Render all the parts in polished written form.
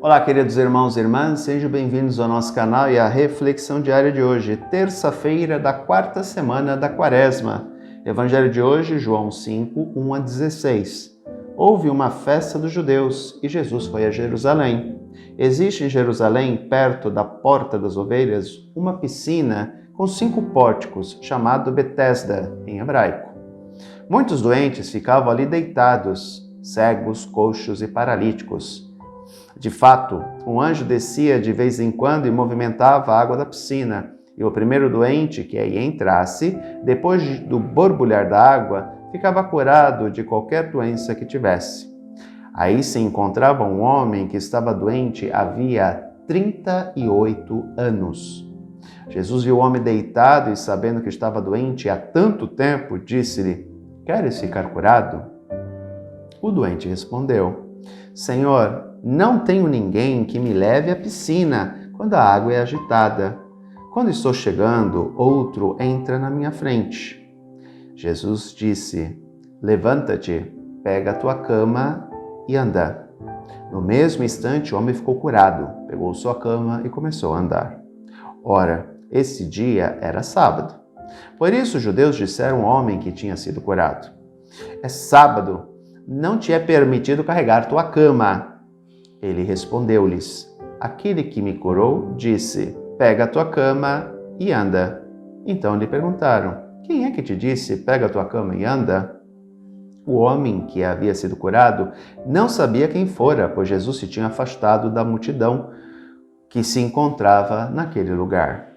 Olá, queridos irmãos e irmãs, sejam bem-vindos ao nosso canal e à reflexão diária de hoje, terça-feira da quarta semana da Quaresma. Evangelho de hoje, João 5, 1 a 16. Houve uma festa dos judeus e Jesus foi a Jerusalém. Existe em Jerusalém, perto da Porta das Ovelhas, uma piscina com 5 pórticos, chamado Betesda, em hebraico. Muitos doentes ficavam ali deitados, cegos, coxos e paralíticos. De fato, um anjo descia de vez em quando e movimentava a água da piscina, e o primeiro doente que aí entrasse, depois do borbulhar da água, ficava curado de qualquer doença que tivesse. Aí se encontrava um homem que estava doente havia 38 anos. Jesus viu o homem deitado e, sabendo que estava doente há tanto tempo, disse-lhe: "Queres ficar curado?" O doente respondeu: "Senhor, não tenho ninguém que me leve à piscina quando a água é agitada. Quando estou chegando, outro entra na minha frente." Jesus disse: "Levanta-te, pega a tua cama e anda." No mesmo instante, o homem ficou curado, pegou sua cama e começou a andar. Ora, esse dia era sábado. Por isso os judeus disseram ao homem que tinha sido curado: "É sábado, não te é permitido carregar tua cama." Ele respondeu-lhes: "Aquele que me curou disse: pega a tua cama e anda." Então lhe perguntaram: "Quem é que te disse: pega a tua cama e anda?" O homem que havia sido curado não sabia quem fora, pois Jesus se tinha afastado da multidão que se encontrava naquele lugar.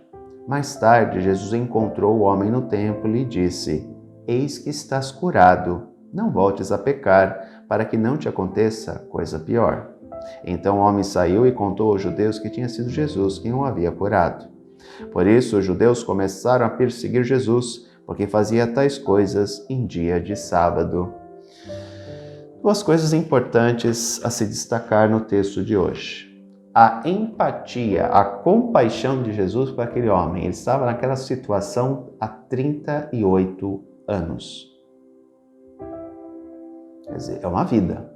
Mais tarde, Jesus encontrou o homem no templo e lhe disse: "Eis que estás curado, não voltes a pecar, para que não te aconteça coisa pior." Então o homem saiu e contou aos judeus que tinha sido Jesus quem o havia curado. Por isso os judeus começaram a perseguir Jesus, porque fazia tais coisas em dia de sábado. Duas coisas importantes a se destacar no texto de hoje: a empatia, a compaixão de Jesus para aquele homem. Ele estava naquela situação há 38 anos. Quer dizer, é uma vida.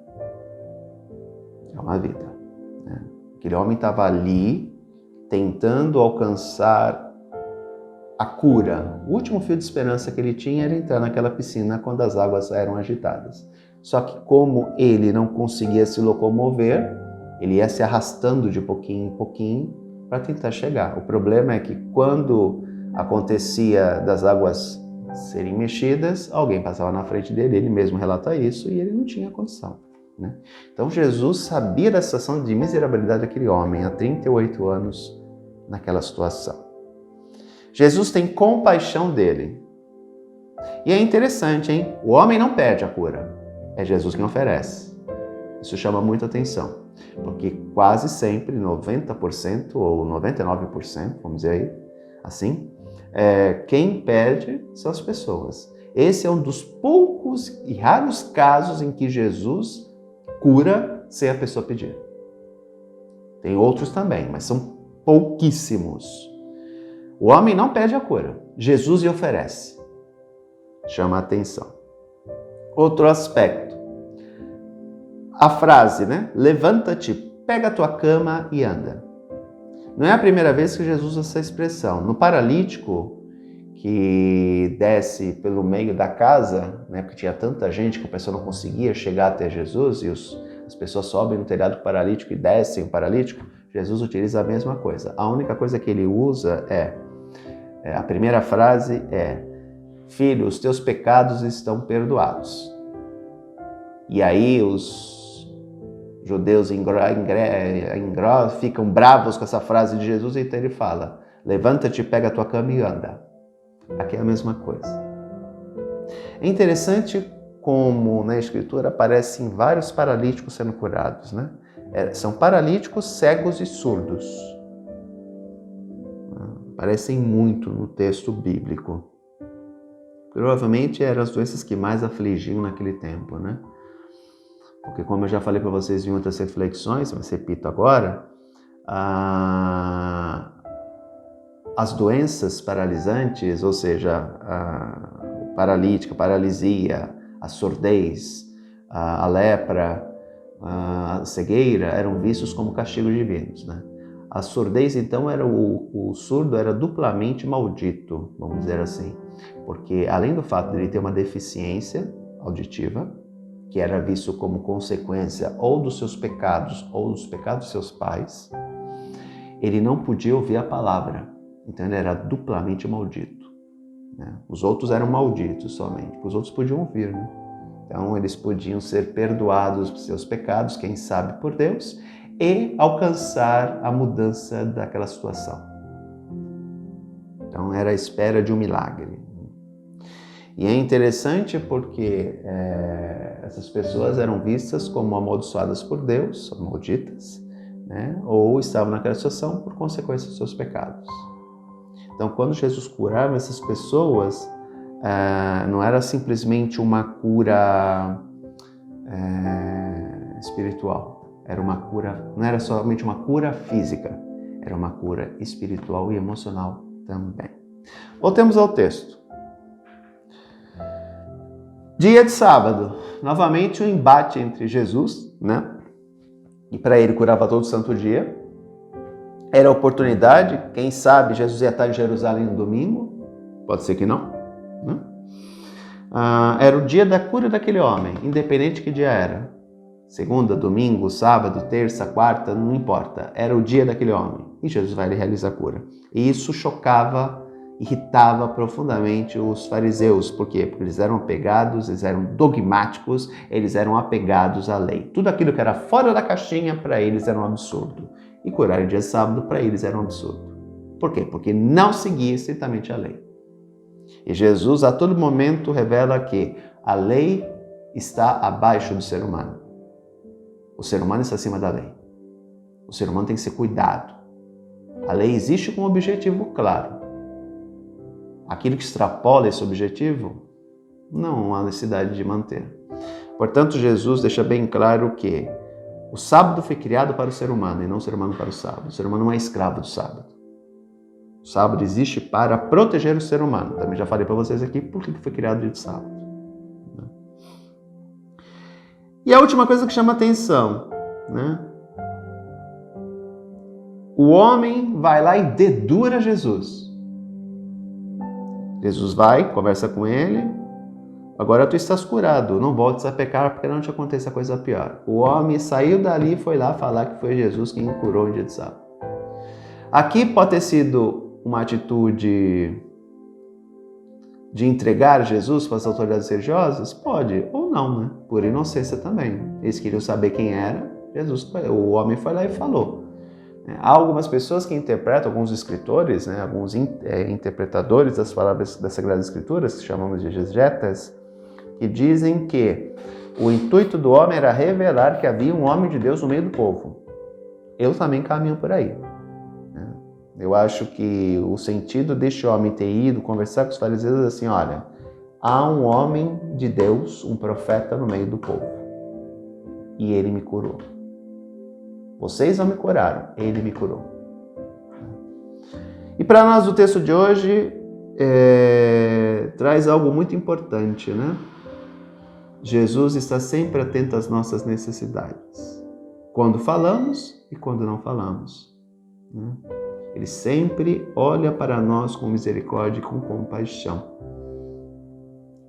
É uma vida. Né? Aquele homem estava ali tentando alcançar a cura. O último fio de esperança que ele tinha era entrar naquela piscina quando as águas eram agitadas. Só que como ele não conseguia se locomover, ele ia se arrastando de pouquinho em pouquinho para tentar chegar. O problema é que quando acontecia das águas serem mexidas, alguém passava na frente dele, ele mesmo relata isso, e ele não tinha condição. Né? Então Jesus sabia da situação de miserabilidade daquele homem há 38 anos naquela situação. Jesus tem compaixão dele. E é interessante, hein? O homem não pede a cura, é Jesus quem oferece. Isso chama muita atenção, porque quase sempre, 90% ou 99%, vamos dizer aí, assim, quem pede são as pessoas. Esse é um dos poucos e raros casos em que Jesus cura sem a pessoa pedir. Tem outros também, mas são pouquíssimos. O homem não pede a cura, Jesus lhe oferece. Chama a atenção. Outro aspecto. A frase, né? Levanta-te, pega a tua cama e anda. Não é a primeira vez que Jesus usa essa expressão. No paralítico que desce pelo meio da casa, né, porque tinha tanta gente que a pessoa não conseguia chegar até Jesus, e as pessoas sobem no telhado do paralítico e descem o paralítico, Jesus utiliza a mesma coisa. A única coisa que ele usa a primeira frase é: "Filho, os teus pecados estão perdoados." E aí os judeus ficam bravos com essa frase de Jesus, e então ele fala: "Levanta-te, pega a tua cama e anda." Aqui é a mesma coisa. É interessante como na Escritura aparecem vários paralíticos sendo curados, né? São paralíticos, cegos e surdos. Aparecem muito no texto bíblico. Provavelmente eram as doenças que mais afligiam naquele tempo, né? Porque, como eu já falei para vocês em outras reflexões, mas repito agora, as doenças paralisantes, ou seja, a paralítica, a paralisia, a surdez, a lepra, a cegueira eram vistos como castigos divinos, né? A surdez, então, o surdo era duplamente maldito, vamos dizer assim, porque além do fato de ele ter uma deficiência auditiva, que era visto como consequência ou dos seus pecados ou dos pecados de seus pais, ele não podia ouvir a palavra, então ele era duplamente maldito, né? Os outros eram malditos somente, os outros podiam ouvir, né? Então eles podiam ser perdoados por seus pecados, quem sabe por Deus, e alcançar a mudança daquela situação. Então era a espera de um milagre. E é interessante porque essas pessoas eram vistas como amaldiçoadas por Deus, malditas, né? Ou estavam naquela situação por consequência dos seus pecados. Então quando Jesus curava essas pessoas, não era simplesmente uma cura espiritual. Era uma cura, não era somente uma cura física, era uma cura espiritual e emocional também. Voltemos ao texto. Dia de sábado, novamente um embate entre Jesus, né? E para ele curava todo santo dia. Era a oportunidade, quem sabe Jesus ia estar em Jerusalém no domingo, pode ser que não, né? Era o dia da cura daquele homem, independente que dia era. Segunda, domingo, sábado, terça, quarta, não importa. Era o dia daquele homem. E Jesus vai realizar a cura. E isso chocava, irritava profundamente os fariseus. Por quê? Porque eles eram apegados, eles eram dogmáticos, eles eram apegados à lei. Tudo aquilo que era fora da caixinha, para eles era um absurdo. E curar em dia de sábado, para eles era um absurdo. Por quê? Porque não seguia estritamente a lei. E Jesus, a todo momento, revela que a lei está abaixo do ser humano. O ser humano está acima da lei. O ser humano tem que ser cuidado. A lei existe com um objetivo claro. Aquilo que extrapola esse objetivo, não há necessidade de manter. Portanto, Jesus deixa bem claro que o sábado foi criado para o ser humano e não o ser humano para o sábado. O ser humano não é escravo do sábado. O sábado existe para proteger o ser humano. Também já falei para vocês aqui por que foi criado o dia de sábado. E a última coisa que chama atenção, né? O homem vai lá e dedura Jesus. Jesus vai, conversa com ele. Agora tu estás curado, não voltes a pecar porque não te aconteça coisa pior. O homem saiu dali e foi lá falar que foi Jesus quem o curou no dia de sábado. Aqui pode ter sido uma atitude de entregar Jesus para as autoridades religiosas? Pode, ou não, né? Por inocência também. Eles queriam saber quem era Jesus. O homem foi lá e falou. Há algumas pessoas que interpretam, alguns escritores, né, alguns interpretadores das palavras das Sagradas Escrituras, que chamamos de exegetas, que dizem que o intuito do homem era revelar que havia um homem de Deus no meio do povo. Eu também caminho por aí. Eu acho que o sentido deste homem ter ido conversar com os fariseus é assim, olha, há um homem de Deus, um profeta no meio do povo, e ele me curou. Vocês não me curaram, ele me curou. E para nós o texto de hoje traz algo muito importante, né? Jesus está sempre atento às nossas necessidades, quando falamos e quando não falamos, né? Ele sempre olha para nós com misericórdia e com compaixão.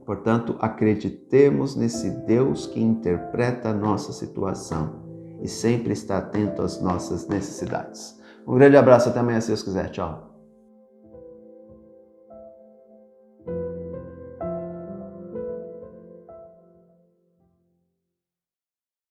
Portanto, acreditemos nesse Deus que interpreta a nossa situação e sempre está atento às nossas necessidades. Um grande abraço, até amanhã, se Deus quiser. Tchau.